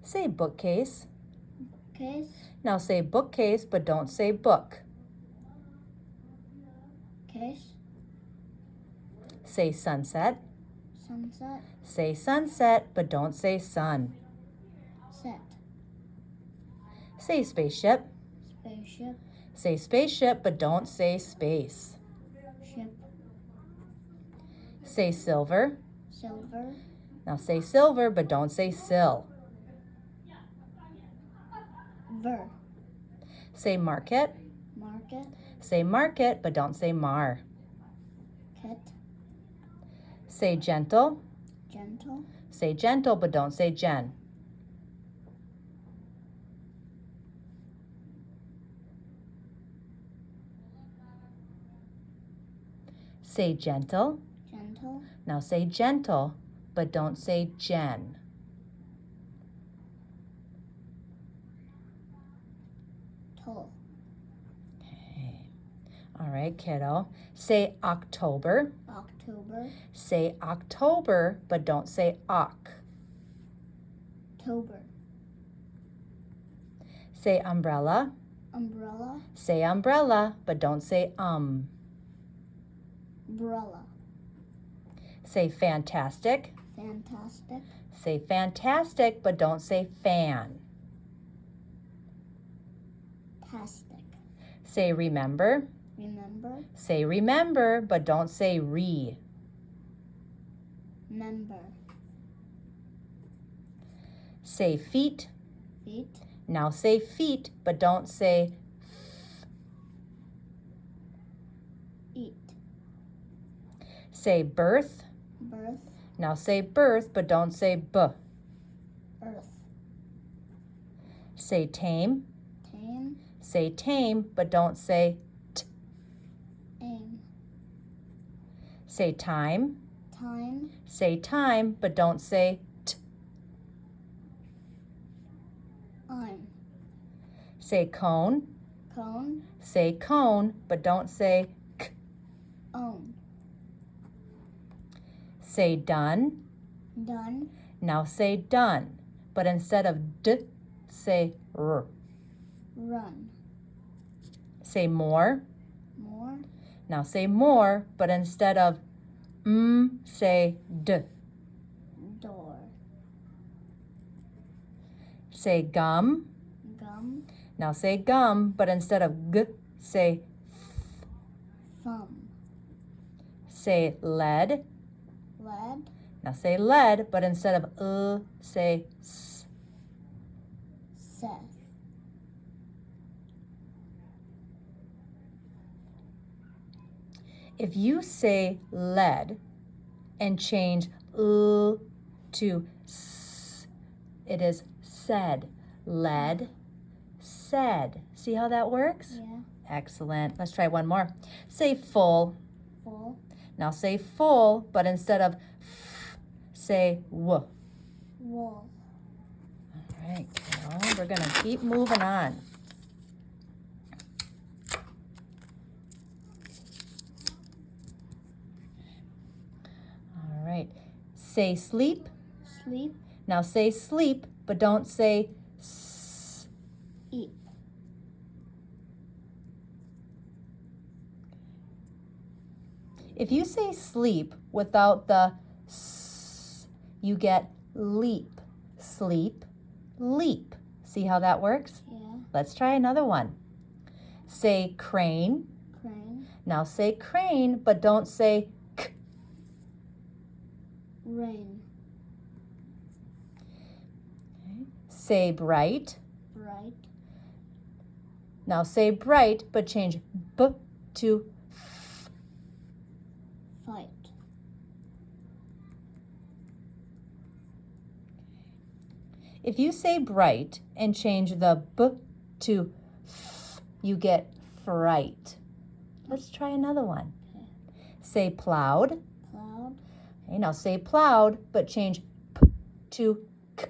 Say bookcase. Case. Now say bookcase, but don't say book. Case. Say sunset. Sunset. Say sunset, but don't say sun. Set. Say spaceship. Spaceship. Say spaceship, but don't say space. Ship. Say silver. Silver. Now say silver, but don't say sill. Ver. Say market. Market. Say market, but don't say mar. Kit. Say gentle. Gentle. Say gentle, but don't say gen. Say gentle. Gentle. Now say gentle, but don't say gen. Tall. Okay. All right, kiddo. Say October. October. Say October, but don't say oc. Tober. Say umbrella. Umbrella. Say umbrella, but don't say Umbrella. Say fantastic. Fantastic. Say fantastic, but don't say fan. Tastic. Say remember. Remember. Say remember, but don't say re. Member. Say feet. Feet. Now say feet, but don't say Eat. Say birth. Birth. Now say birth, but don't say b. Earth. Say tame. Tame. Say tame, but don't say t. Aim. Say time. Time. Say time, but don't say t. I'm. Say cone. Cone. Say cone, but don't say k. Own. Say done. Done. Now say done, but instead of d, say r. Run. Say more. More. Now say more, but instead of say d. Door. Say gum. Gum. Now say gum, but instead of g, say Thumb. say lead. Lead. Now say lead, but instead of say s. Seth. If you say lead and change to s, it is said. Lead, said. See how that works? Yeah. Excellent. Let's try one more. Say full. Full. Now say full, but instead of f, say w. Wool. All right, well, we're going to keep moving on. All right. Say sleep. Sleep. Now say sleep, but don't say s. Eat. If you say sleep without the s, you get leap. Sleep, leap. See how that works? Yeah. Let's try another one. Say crane. Crane. Now say crane, but don't say k. Rain. Say bright. Bright. Now say bright, but change b to f. Fight. If you say bright and change the b to f, you get fright. Let's try another one. Okay. Say plowed. Cloud. Okay, now say plowed, but change p to k.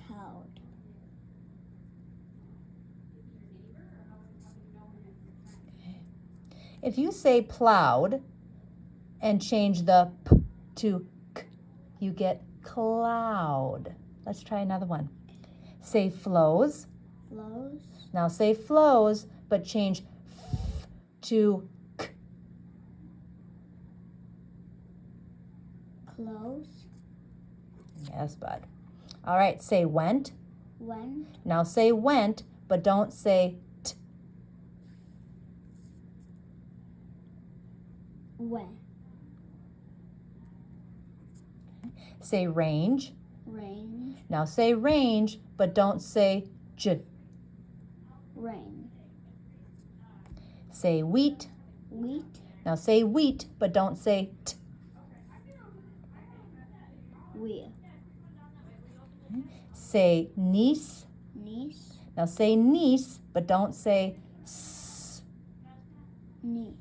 Cowed. If you say plowed and change the p to k, you get cloud. Let's try another one. Say flows. Flows. Now say flows, but change f to k. Close. Yes, bud. All right, say went. Went. Now say went, but don't say t. Went. Say range. Range. Now say range, but don't say j. Rain. Say wheat. Wheat. Now say wheat, but don't say t. Wheel. Say niece. Niece. Now say niece, but don't say s. Knee.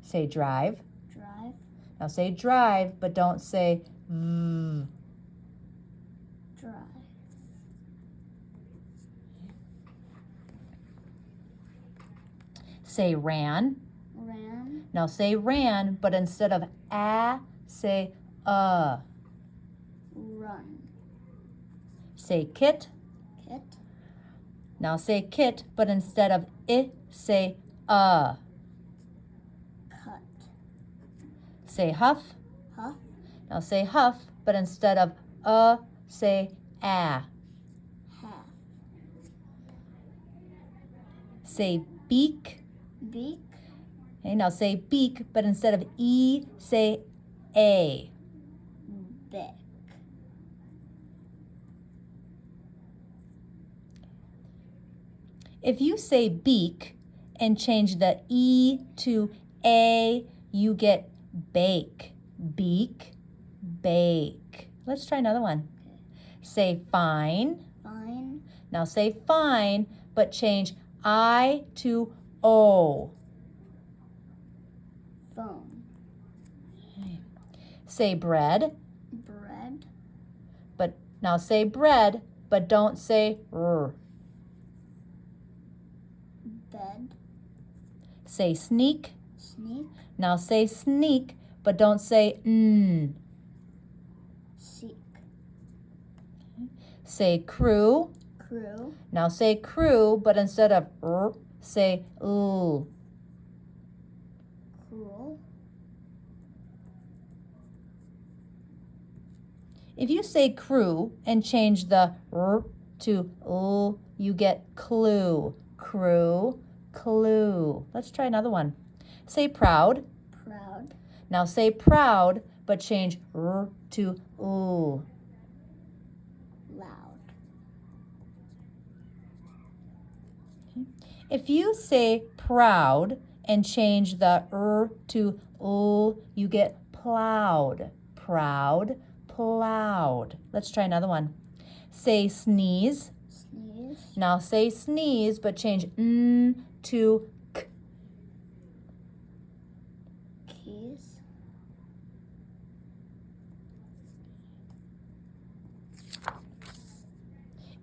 Say drive. Drive. Now say drive, but don't say v. Drive. Say ran. Ran. Now say ran, but instead of a, say a. Run. Say kit. Kit. Now say kit, but instead of I, say a. Cut. Say huff. Huff. Now say huff, but instead of a, say a. Half. Say beak. Beak. Okay, now say beak, but instead of e, say a. Beck. If you say beak and change the e to a, you get bake. Beak, bake. Let's try another one. Say fine. Fine. Now say fine, but change I to o. Phone. Say bread, Bread. but now say bread, but don't say r. Bed. Say sneak. Sneak. Now say sneak, but don't say n. Seek. Say crew. Crew. Now say crew, but instead of r, say l. Cruel. If you say crew and change the r to l, you get clue. Crew, clue. Let's try another one. Say proud. Proud. Now say proud, but change r to l. Loud. If you say proud and change the r to l, you get plowed. Proud, plowed. Let's try another one. Say sneeze. Sneeze. Now say sneeze, but change n to k. Keys.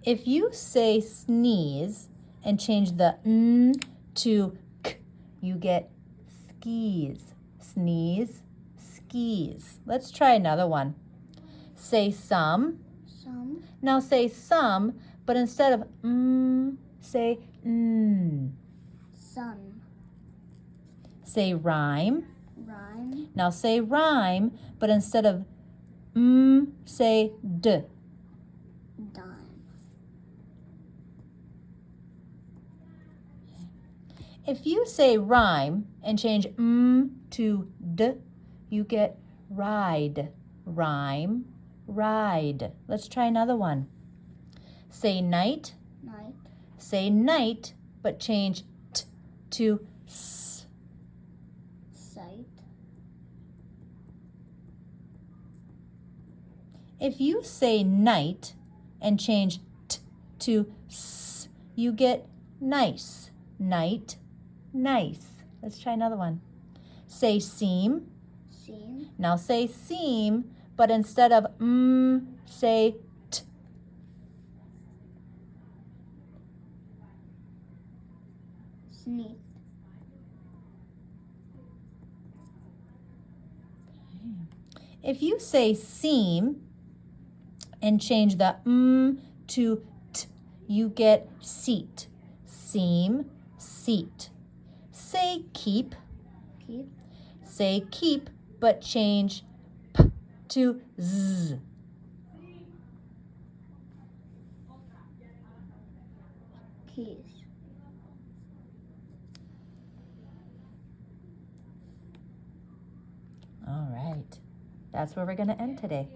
If you say sneeze and change the n to k, you get skis. Sneeze, skis. Let's try another one. Say some. Some. Now say some, but instead of say n. Sun. Say rhyme. Rhyme. Now say rhyme, but instead of say d. Dime. If you say rhyme and change to d, you get ride. Rhyme, ride. Let's try another one. Say night. Night. Say night, but change t to s. Sight. If you say night and change t to s, you get nice. Night, nice. Let's try another one. Say seam. Seam. Now say seam, but instead of say t. Sneak. If you say seam and change the to t, you get seat. Seam, seat. Say keep. Keep. Say keep, but change p to z. Keys. All right. That's where we're going to end today.